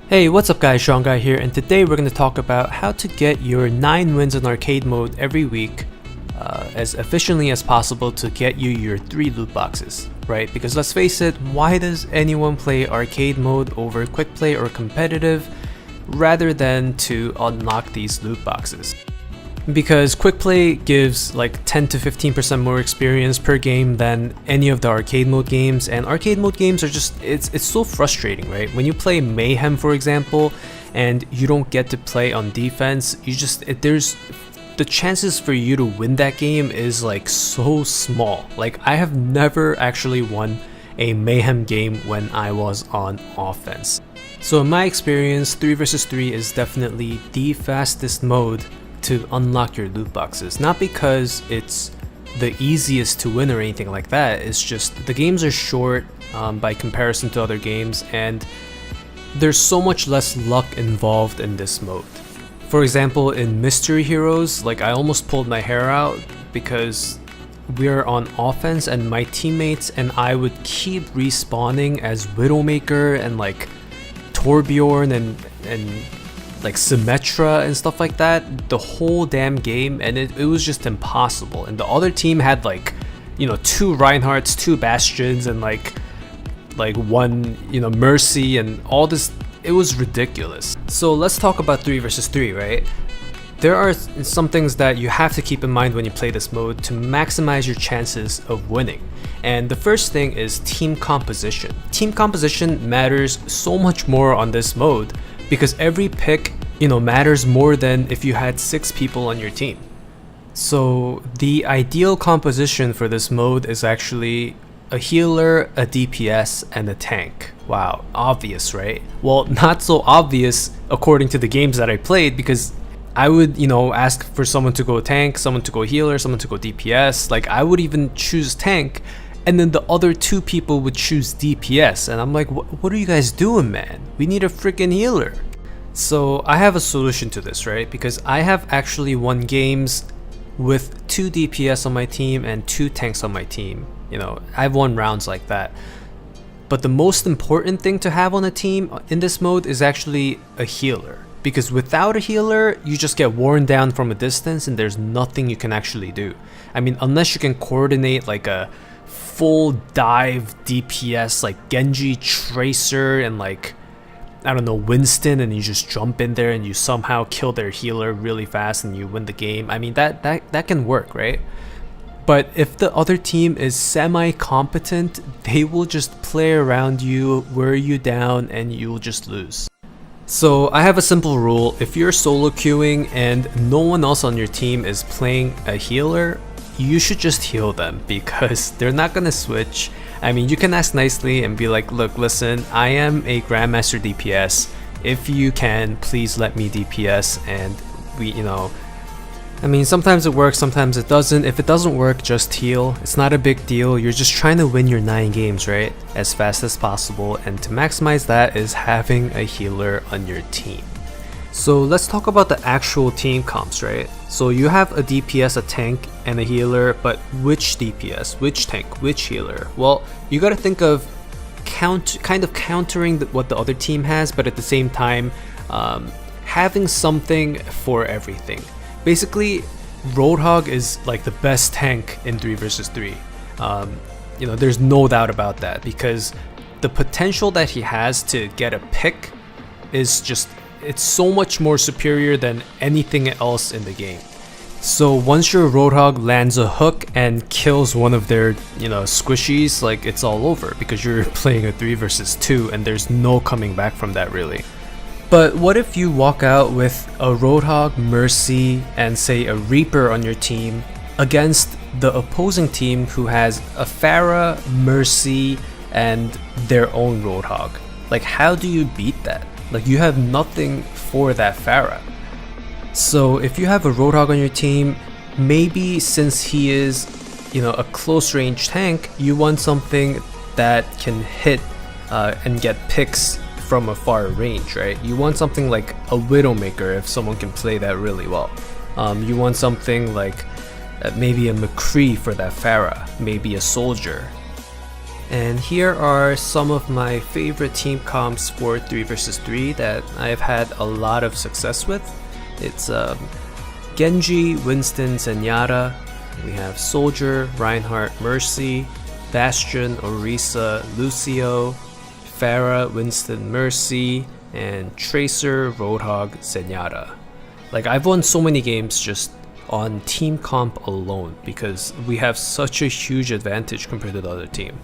Hey, what's up guys, Sean Guy here, and today we're going to talk about how to get your 9 wins in arcade mode every week as efficiently as possible to get you your 3 loot boxes, right? Because let's face it, why does anyone play arcade mode over quick play or competitive rather than to unlock these loot boxes? Because quick play gives like 10 to 15% more experience per game than any of the arcade mode games, and arcade mode games are just it's so frustrating, right? When you play Mayhem, for example, and you don't get to play on defense, there's the chances for you to win that game is like so small. Like, I have never actually won a Mayhem game when I was on offense. So in my experience, 3 vs 3 is definitely the fastest mode to unlock your loot boxes. Not because it's the easiest to win or anything like that, it's just the games are short by comparison to other games, and there's so much less luck involved in this mode. For example, in Mystery Heroes, like, I almost pulled my hair out because we're on offense and my teammates and I would keep respawning as Widowmaker and like Torbjorn and like Symmetra and stuff like that the whole damn game, and it was just impossible. And the other team had like, you know, 2 Reinhardts, 2 Bastions, and like 1, you know, Mercy and all this. It was ridiculous. So let's talk about 3 vs 3, right? There are some things that you have to keep in mind when you play this mode to maximize your chances of winning. And the first thing is team composition. Team composition matters so much more on this mode because every pick, you know, matters more than if you had 6 people on your team. So the ideal composition for this mode is actually a healer, a DPS, and a tank. Wow, obvious, right? Well, not so obvious according to the games that I played, because I would, you know, ask for someone to go tank, someone to go healer, someone to go DPS. Like, I would even choose tank, and then the other 2 people would choose DPS, and I'm like, what are you guys doing, man? We need a freaking healer. So I have a solution to this, right? Because I have actually won games with 2 DPS on my team and 2 tanks on my team. You know, I've won rounds like that. But the most important thing to have on a team in this mode is actually a healer. Because without a healer, you just get worn down from a distance and there's nothing you can actually do. I mean, unless you can coordinate like a full dive DPS like Genji, Tracer, and like, I don't know, Winston, and you just jump in there and you somehow kill their healer really fast and you win the game. I mean, that can work, right? But if the other team is semi-competent, they will just play around you, wear you down, and you'll just lose. So I have a simple rule: if you're solo queuing and no one else on your team is playing a healer, you should just heal them, because they're not gonna switch. I mean, you can ask nicely and be like, look, listen, I am a Grandmaster DPS. If you can, please let me DPS, and we, you know, I mean, sometimes it works, sometimes it doesn't. If it doesn't work, just heal. It's not a big deal. You're just trying to win your 9 games, right? As fast as possible, and to maximize that is having a healer on your team. So let's talk about the actual team comps, right? So you have a DPS, a tank, and a healer, but which DPS, which tank, which healer? Well, you gotta think of kind of countering what the other team has, but at the same time, having something for everything. Basically, Roadhog is like the best tank in 3 vs 3. You know, there's no doubt about that, because the potential that he has to get a pick is just, it's so much more superior than anything else in the game. So once your Roadhog lands a hook and kills one of their, squishies, like, it's all over because you're playing a 3 versus 2 and there's no coming back from that really. But what if you walk out with a Roadhog, Mercy, and say a Reaper on your team against the opposing team who has a Pharah, Mercy, and their own Roadhog? Like, how do you beat that? Like, you have nothing for that Pharah. So if you have a Roadhog on your team, maybe since he is, a close range tank, you want something that can hit and get picks from a far range, right? You want something like a Widowmaker if someone can play that really well. You want something like maybe a McCree for that Pharah, maybe a Soldier. And here are some of my favorite team comps for 3 versus 3 that I've had a lot of success with. It's Genji, Winston, Zenyatta. We have Soldier, Reinhardt, Mercy, Bastion, Orisa, Lucio, Pharah, Winston, Mercy, and Tracer, Roadhog, Zenyatta. Like, I've won so many games just on team comp alone because we have such a huge advantage compared to the other team.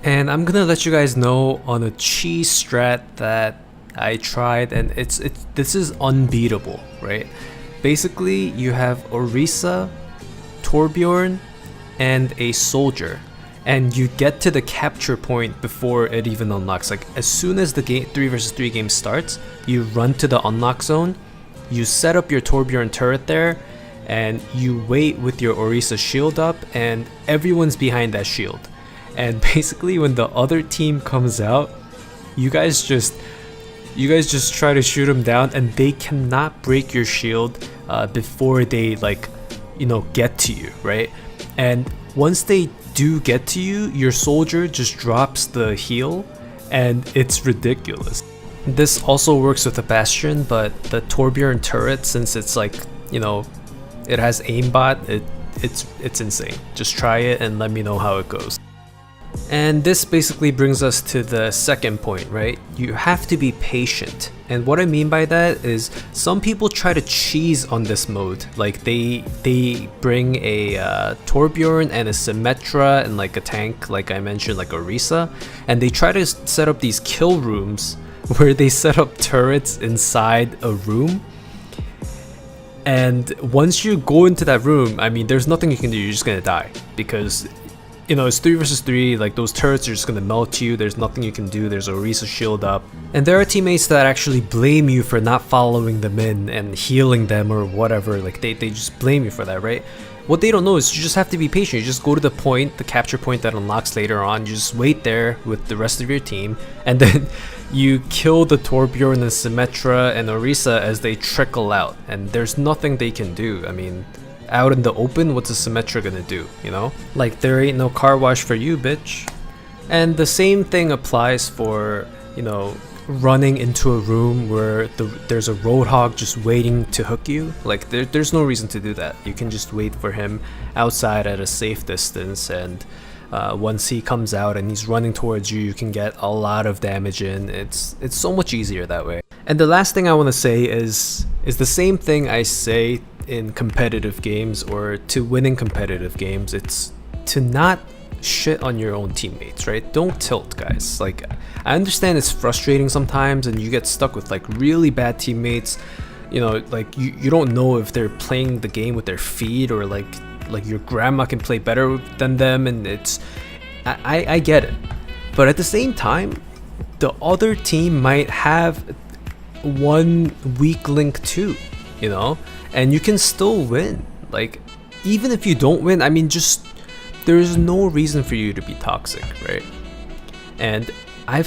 And I'm gonna let you guys know on a cheese strat that I tried, and this is unbeatable, right? Basically, you have Orisa, Torbjorn, and a Soldier, and you get to the capture point before it even unlocks. Like, as soon as the 3 versus 3 game starts, you run to the unlock zone, you set up your Torbjorn turret there, and you wait with your Orisa shield up, and everyone's behind that shield. And basically, when the other team comes out, you guys just try to shoot them down, and they cannot break your shield before they get to you, right? And once they do get to you, your Soldier just drops the heal, and it's ridiculous. This also works with the Bastion, but the Torbjorn turret, since it's it has aimbot, it's insane. Just try it and let me know how it goes. And this basically brings us to the second point, right? You have to be patient. And what I mean by that is some people try to cheese on this mode. Like, they bring a Torbjorn and a Symmetra and like a tank, like I mentioned, like Orisa, and they try to set up these kill rooms where they set up turrets inside a room. And once you go into that room, I mean, there's nothing you can do. You're just gonna die because it's 3 versus 3, like, those turrets are just gonna melt you, there's nothing you can do, there's a Orisa shield up. And there are teammates that actually blame you for not following them in and healing them or whatever, like, they just blame you for that, right? What they don't know is you just have to be patient. You just go to the point, the capture point that unlocks later on, you just wait there with the rest of your team, and then you kill the Torbjorn and Symmetra and Orisa as they trickle out, and there's nothing they can do. I mean, out in the open, what's a Symmetra gonna do, Like, there ain't no car wash for you, bitch. And the same thing applies for, running into a room where there's a Roadhog just waiting to hook you. Like, there's no reason to do that. You can just wait for him outside at a safe distance, and once he comes out and he's running towards you, you can get a lot of damage in. It's so much easier that way. And the last thing I want to say is the same thing I say in competitive games, or to winning competitive games. It's to not shit on your own teammates, right? Don't tilt, guys. Like, I understand it's frustrating sometimes and you get stuck with like really bad teammates, like you don't know if they're playing the game with their feet, or like your grandma can play better than them, and I get it. But at the same time, the other team might have one weak link too, and you can still win. Like, even if you don't win, I mean, there's no reason for you to be toxic, right? And I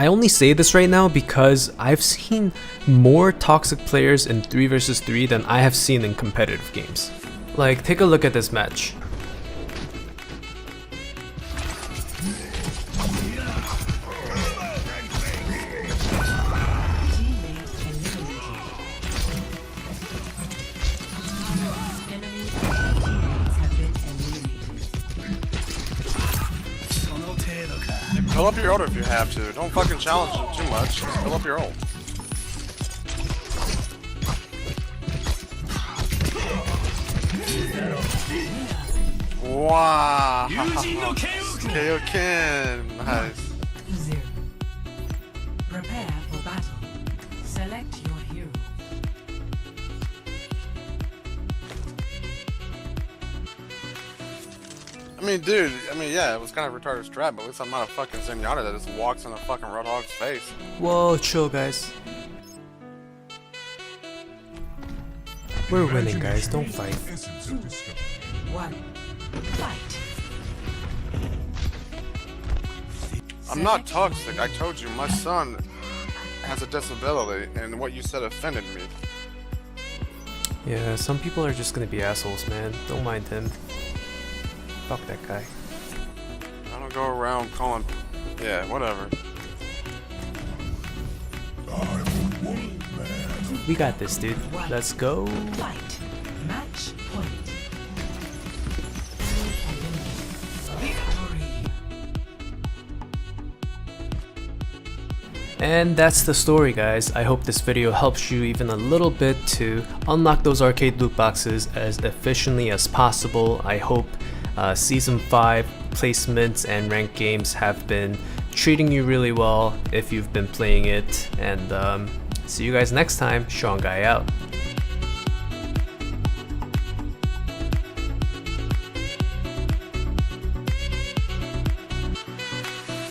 only say this right now because I've seen more toxic players in 3 versus 3 than I have seen in competitive games. Like, take a look at this match. Fill up your ult if you have to. Don't fucking challenge him too much. Just fill up your ult. Wow. Kaioken. Nice. 0. Prepare for battle. Select your hero. I mean, dude, yeah, it was kind of retarded strat, but at least I'm not a fucking Zenyatta that just walks in a fucking Roadhog's face. Whoa, chill guys. We're winning guys, don't fight. 1. Fight. I'm not toxic, I told you, my son has a disability, and what you said offended me. Yeah, some people are just gonna be assholes, man. Don't mind him. Fuck that guy. I don't go around calling... Yeah, whatever. We got this, dude. Let's go. Fight. Match point. Victory. And that's the story, guys. I hope this video helps you even a little bit to unlock those arcade loot boxes as efficiently as possible. I hope Season 5 placements and ranked games have been treating you really well if you've been playing it. And see you guys next time. Sean Guy out.